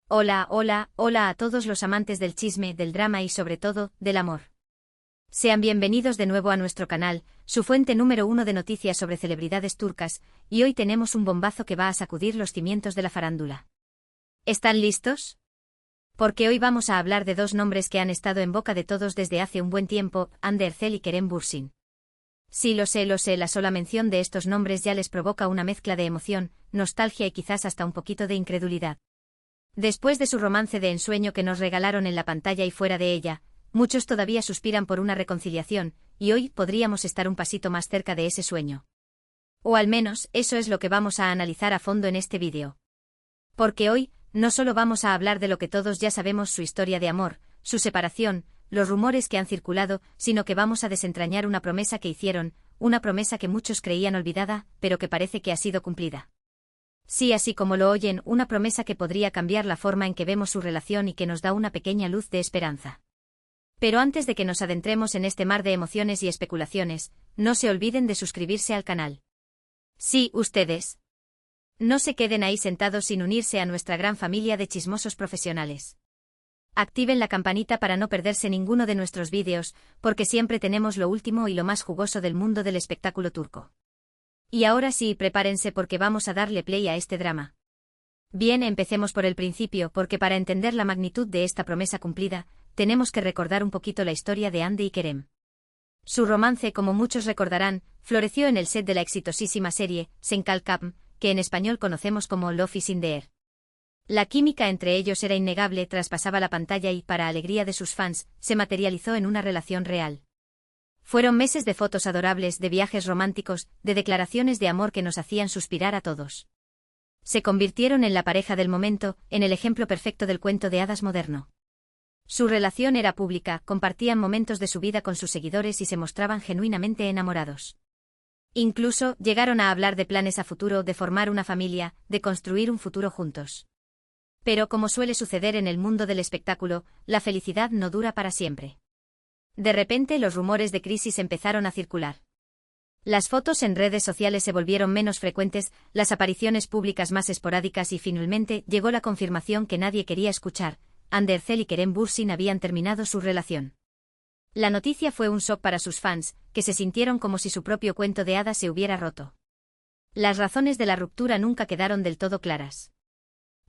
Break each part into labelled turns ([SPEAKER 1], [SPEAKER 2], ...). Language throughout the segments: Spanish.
[SPEAKER 1] Hola, hola, hola a todos los amantes del chisme, del drama y sobre todo, del amor. Sean bienvenidos de nuevo a nuestro canal, su fuente número uno de noticias sobre celebridades turcas, y hoy tenemos un bombazo que va a sacudir los cimientos de la farándula. ¿Están listos? Porque hoy vamos a hablar de dos nombres que han estado en boca de todos desde hace un buen tiempo, Hande Erçel y Kerem Bürsin. Sí, lo sé, la sola mención de estos nombres ya les provoca una mezcla de emoción, nostalgia y quizás hasta un poquito de incredulidad. Después de su romance de ensueño que nos regalaron en la pantalla y fuera de ella, muchos todavía suspiran por una reconciliación, y hoy podríamos estar un pasito más cerca de ese sueño. O al menos, eso es lo que vamos a analizar a fondo en este vídeo. Porque hoy, no solo vamos a hablar de lo que todos ya sabemos, su historia de amor, su separación, los rumores que han circulado, sino que vamos a desentrañar una promesa que hicieron, una promesa que muchos creían olvidada, pero que parece que ha sido cumplida. Sí, así como lo oyen, una promesa que podría cambiar la forma en que vemos su relación y que nos da una pequeña luz de esperanza. Pero antes de que nos adentremos en este mar de emociones y especulaciones, no se olviden de suscribirse al canal. Sí, ustedes. No se queden ahí sentados sin unirse a nuestra gran familia de chismosos profesionales. Activen la campanita para no perderse ninguno de nuestros vídeos, porque siempre tenemos lo último y lo más jugoso del mundo del espectáculo turco. Y ahora sí, prepárense porque vamos a darle play a este drama. Bien, empecemos por el principio, porque para entender la magnitud de esta promesa cumplida, tenemos que recordar un poquito la historia de Hande y Kerem. Su romance, como muchos recordarán, floreció en el set de la exitosísima serie, Sen Kalkam, que en español conocemos como Love is in the Air. La química entre ellos era innegable, traspasaba la pantalla y, para alegría de sus fans, se materializó en una relación real. Fueron meses de fotos adorables, de viajes románticos, de declaraciones de amor que nos hacían suspirar a todos. Se convirtieron en la pareja del momento, en el ejemplo perfecto del cuento de hadas moderno. Su relación era pública, compartían momentos de su vida con sus seguidores y se mostraban genuinamente enamorados. Incluso, llegaron a hablar de planes a futuro, de formar una familia, de construir un futuro juntos. Pero como suele suceder en el mundo del espectáculo, la felicidad no dura para siempre. De repente los rumores de crisis empezaron a circular. Las fotos en redes sociales se volvieron menos frecuentes, las apariciones públicas más esporádicas y finalmente llegó la confirmación que nadie quería escuchar: Hande Erçel y Kerem Bürsin habían terminado su relación. La noticia fue un shock para sus fans, que se sintieron como si su propio cuento de hadas se hubiera roto. Las razones de la ruptura nunca quedaron del todo claras.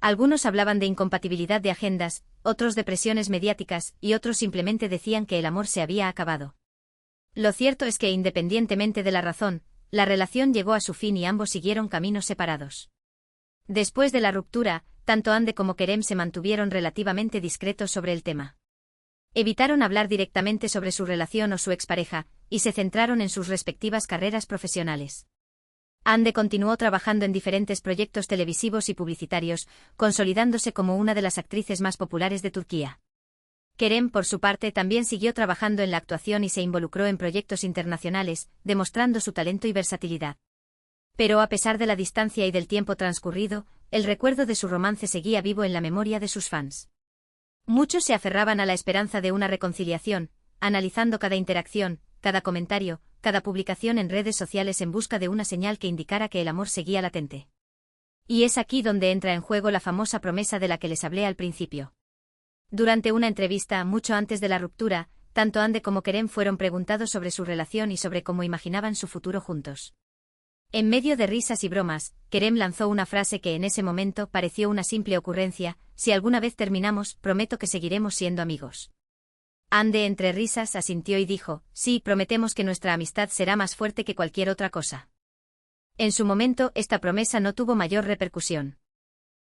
[SPEAKER 1] Algunos hablaban de incompatibilidad de agendas, otros de presiones mediáticas, y otros simplemente decían que el amor se había acabado. Lo cierto es que, independientemente de la razón, la relación llegó a su fin y ambos siguieron caminos separados. Después de la ruptura, tanto Hande como Kerem se mantuvieron relativamente discretos sobre el tema. Evitaron hablar directamente sobre su relación o su expareja, y se centraron en sus respectivas carreras profesionales. Hande continuó trabajando en diferentes proyectos televisivos y publicitarios, consolidándose como una de las actrices más populares de Turquía. Kerem, por su parte, también siguió trabajando en la actuación y se involucró en proyectos internacionales, demostrando su talento y versatilidad. Pero a pesar de la distancia y del tiempo transcurrido, el recuerdo de su romance seguía vivo en la memoria de sus fans. Muchos se aferraban a la esperanza de una reconciliación, analizando cada interacción, cada comentario, cada publicación en redes sociales en busca de una señal que indicara que el amor seguía latente. Y es aquí donde entra en juego la famosa promesa de la que les hablé al principio. Durante una entrevista, mucho antes de la ruptura, tanto Hande como Kerem fueron preguntados sobre su relación y sobre cómo imaginaban su futuro juntos. En medio de risas y bromas, Kerem lanzó una frase que en ese momento pareció una simple ocurrencia: si alguna vez terminamos, prometo que seguiremos siendo amigos. Hande, entre risas, asintió y dijo: sí, prometemos que nuestra amistad será más fuerte que cualquier otra cosa. En su momento, esta promesa no tuvo mayor repercusión.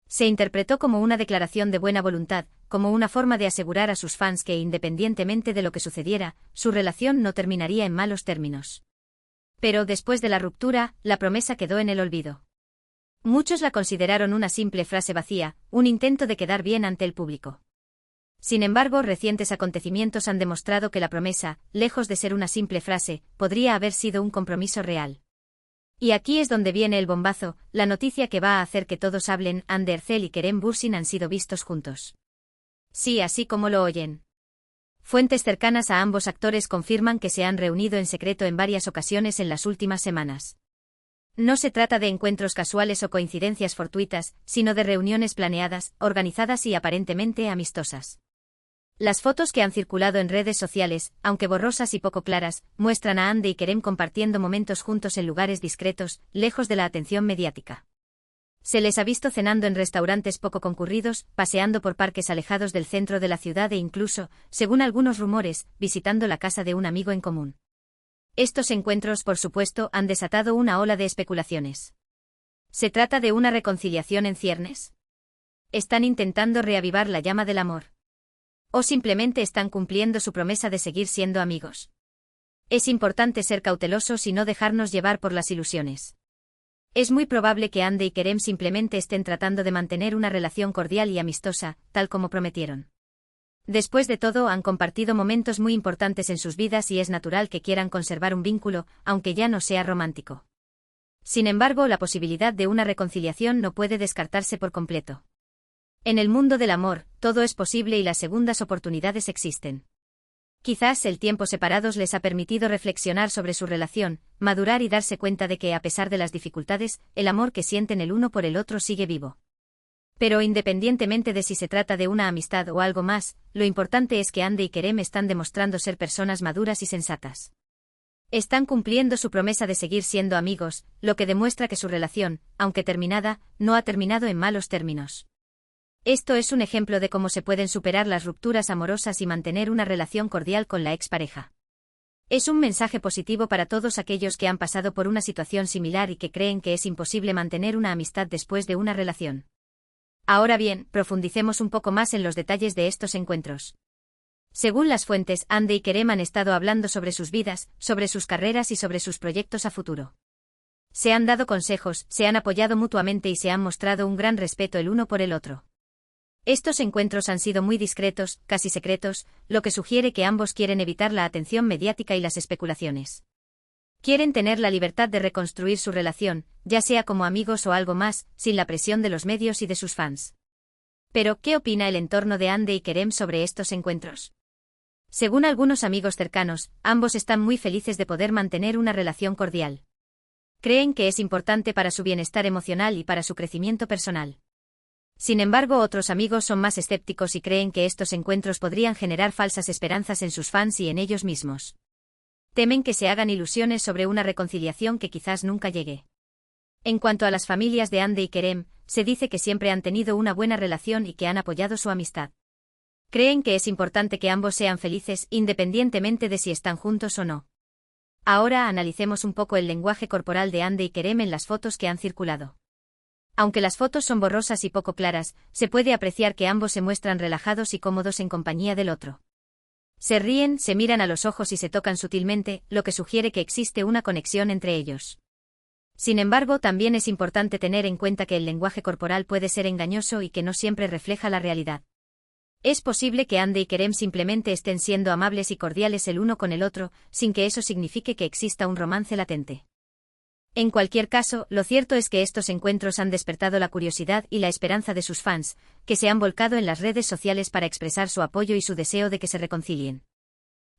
[SPEAKER 1] Se interpretó como una declaración de buena voluntad, como una forma de asegurar a sus fans que, independientemente de lo que sucediera, su relación no terminaría en malos términos. Pero después de la ruptura, la promesa quedó en el olvido. Muchos la consideraron una simple frase vacía, un intento de quedar bien ante el público. Sin embargo, recientes acontecimientos han demostrado que la promesa, lejos de ser una simple frase, podría haber sido un compromiso real. Y aquí es donde viene el bombazo, la noticia que va a hacer que todos hablen: Hande Erçel y Kerem Bürsin han sido vistos juntos. Sí, así como lo oyen. Fuentes cercanas a ambos actores confirman que se han reunido en secreto en varias ocasiones en las últimas semanas. No se trata de encuentros casuales o coincidencias fortuitas, sino de reuniones planeadas, organizadas y aparentemente amistosas. Las fotos que han circulado en redes sociales, aunque borrosas y poco claras, muestran a Hande y Kerem compartiendo momentos juntos en lugares discretos, lejos de la atención mediática. Se les ha visto cenando en restaurantes poco concurridos, paseando por parques alejados del centro de la ciudad e incluso, según algunos rumores, visitando la casa de un amigo en común. Estos encuentros, por supuesto, han desatado una ola de especulaciones. ¿Se trata de una reconciliación en ciernes? ¿Están intentando reavivar la llama del amor? ¿O simplemente están cumpliendo su promesa de seguir siendo amigos? Es importante ser cautelosos y no dejarnos llevar por las ilusiones. Es muy probable que Hande y Kerem simplemente estén tratando de mantener una relación cordial y amistosa, tal como prometieron. Después de todo, han compartido momentos muy importantes en sus vidas y es natural que quieran conservar un vínculo, aunque ya no sea romántico. Sin embargo, la posibilidad de una reconciliación no puede descartarse por completo. En el mundo del amor, todo es posible y las segundas oportunidades existen. Quizás el tiempo separados les ha permitido reflexionar sobre su relación, madurar y darse cuenta de que, a pesar de las dificultades, el amor que sienten el uno por el otro sigue vivo. Pero independientemente de si se trata de una amistad o algo más, lo importante es que Hande y Kerem están demostrando ser personas maduras y sensatas. Están cumpliendo su promesa de seguir siendo amigos, lo que demuestra que su relación, aunque terminada, no ha terminado en malos términos. Esto es un ejemplo de cómo se pueden superar las rupturas amorosas y mantener una relación cordial con la expareja. Es un mensaje positivo para todos aquellos que han pasado por una situación similar y que creen que es imposible mantener una amistad después de una relación. Ahora bien, profundicemos un poco más en los detalles de estos encuentros. Según las fuentes, Hande y Kerem han estado hablando sobre sus vidas, sobre sus carreras y sobre sus proyectos a futuro. Se han dado consejos, se han apoyado mutuamente y se han mostrado un gran respeto el uno por el otro. Estos encuentros han sido muy discretos, casi secretos, lo que sugiere que ambos quieren evitar la atención mediática y las especulaciones. Quieren tener la libertad de reconstruir su relación, ya sea como amigos o algo más, sin la presión de los medios y de sus fans. Pero, ¿qué opina el entorno de Hande y Kerem sobre estos encuentros? Según algunos amigos cercanos, ambos están muy felices de poder mantener una relación cordial. Creen que es importante para su bienestar emocional y para su crecimiento personal. Sin embargo, otros amigos son más escépticos y creen que estos encuentros podrían generar falsas esperanzas en sus fans y en ellos mismos. Temen que se hagan ilusiones sobre una reconciliación que quizás nunca llegue. En cuanto a las familias de Hande y Kerem, se dice que siempre han tenido una buena relación y que han apoyado su amistad. Creen que es importante que ambos sean felices, independientemente de si están juntos o no. Ahora analicemos un poco el lenguaje corporal de Hande y Kerem en las fotos que han circulado. Aunque las fotos son borrosas y poco claras, se puede apreciar que ambos se muestran relajados y cómodos en compañía del otro. Se ríen, se miran a los ojos y se tocan sutilmente, lo que sugiere que existe una conexión entre ellos. Sin embargo, también es importante tener en cuenta que el lenguaje corporal puede ser engañoso y que no siempre refleja la realidad. Es posible que Hande y Kerem simplemente estén siendo amables y cordiales el uno con el otro, sin que eso signifique que exista un romance latente. En cualquier caso, lo cierto es que estos encuentros han despertado la curiosidad y la esperanza de sus fans, que se han volcado en las redes sociales para expresar su apoyo y su deseo de que se reconcilien.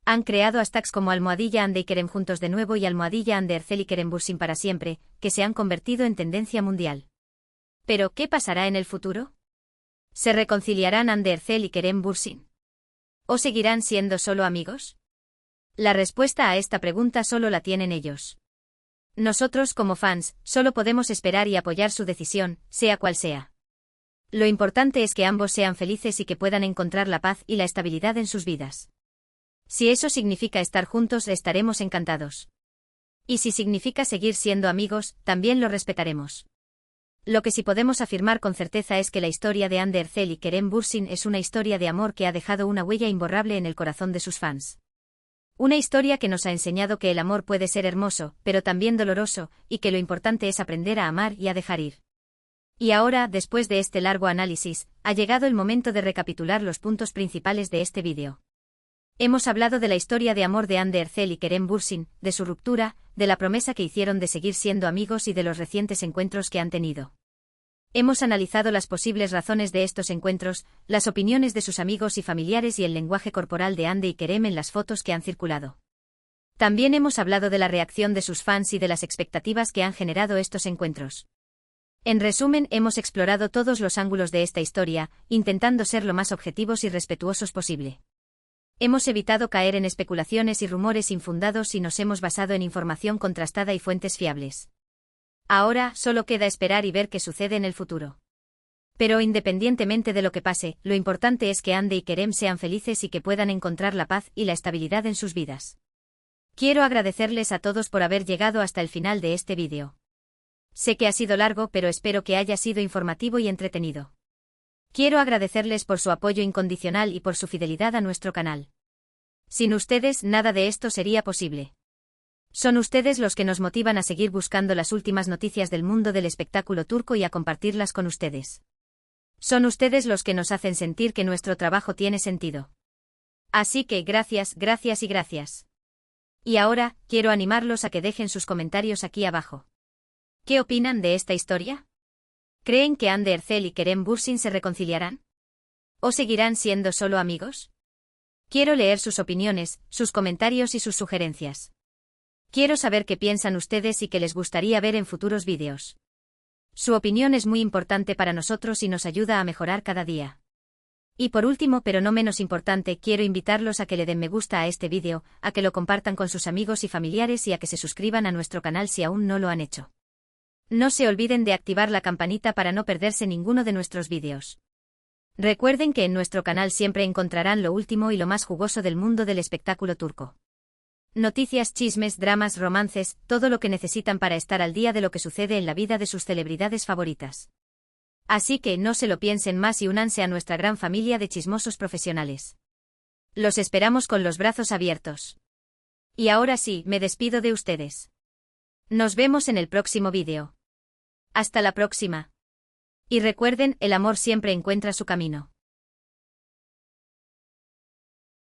[SPEAKER 1] Han creado hashtags como #Hande y Kerem juntos de nuevo y #Andercel y Kerem Bursin para siempre, que se han convertido en tendencia mundial. ¿Pero qué pasará en el futuro? ¿Se reconciliarán Andercel y Kerem Bursin? ¿O seguirán siendo solo amigos? La respuesta a esta pregunta solo la tienen ellos. Nosotros, como fans, solo podemos esperar y apoyar su decisión, sea cual sea. Lo importante es que ambos sean felices y que puedan encontrar la paz y la estabilidad en sus vidas. Si eso significa estar juntos, estaremos encantados. Y si significa seguir siendo amigos, también lo respetaremos. Lo que sí podemos afirmar con certeza es que la historia de Andercel y Kerem Bursin es una historia de amor que ha dejado una huella imborrable en el corazón de sus fans. Una historia que nos ha enseñado que el amor puede ser hermoso, pero también doloroso, y que lo importante es aprender a amar y a dejar ir. Y ahora, después de este largo análisis, ha llegado el momento de recapitular los puntos principales de este vídeo. Hemos hablado de la historia de amor de Andercel y Kerem Bursin, de su ruptura, de la promesa que hicieron de seguir siendo amigos y de los recientes encuentros que han tenido. Hemos analizado las posibles razones de estos encuentros, las opiniones de sus amigos y familiares y el lenguaje corporal de Hande y Kerem en las fotos que han circulado. También hemos hablado de la reacción de sus fans y de las expectativas que han generado estos encuentros. En resumen, hemos explorado todos los ángulos de esta historia, intentando ser lo más objetivos y respetuosos posible. Hemos evitado caer en especulaciones y rumores infundados y nos hemos basado en información contrastada y fuentes fiables. Ahora, solo queda esperar y ver qué sucede en el futuro. Pero independientemente de lo que pase, lo importante es que Ande y Kerem sean felices y que puedan encontrar la paz y la estabilidad en sus vidas. Quiero agradecerles a todos por haber llegado hasta el final de este vídeo. Sé que ha sido largo, pero espero que haya sido informativo y entretenido. Quiero agradecerles por su apoyo incondicional y por su fidelidad a nuestro canal. Sin ustedes, nada de esto sería posible. Son ustedes los que nos motivan a seguir buscando las últimas noticias del mundo del espectáculo turco y a compartirlas con ustedes. Son ustedes los que nos hacen sentir que nuestro trabajo tiene sentido. Así que gracias, gracias y gracias. Y ahora, quiero animarlos a que dejen sus comentarios aquí abajo. ¿Qué opinan de esta historia? ¿Creen que Hande Erçel y Kerem Bürsin se reconciliarán? ¿O seguirán siendo solo amigos? Quiero leer sus opiniones, sus comentarios y sus sugerencias. Quiero saber qué piensan ustedes y qué les gustaría ver en futuros vídeos. Su opinión es muy importante para nosotros y nos ayuda a mejorar cada día. Y por último, pero no menos importante, quiero invitarlos a que le den me gusta a este vídeo, a que lo compartan con sus amigos y familiares y a que se suscriban a nuestro canal si aún no lo han hecho. No se olviden de activar la campanita para no perderse ninguno de nuestros vídeos. Recuerden que en nuestro canal siempre encontrarán lo último y lo más jugoso del mundo del espectáculo turco. Noticias, chismes, dramas, romances, todo lo que necesitan para estar al día de lo que sucede en la vida de sus celebridades favoritas. Así que no se lo piensen más y únanse a nuestra gran familia de chismosos profesionales. Los esperamos con los brazos abiertos. Y ahora sí, me despido de ustedes. Nos vemos en el próximo vídeo. Hasta la próxima. Y recuerden, el amor siempre encuentra su camino.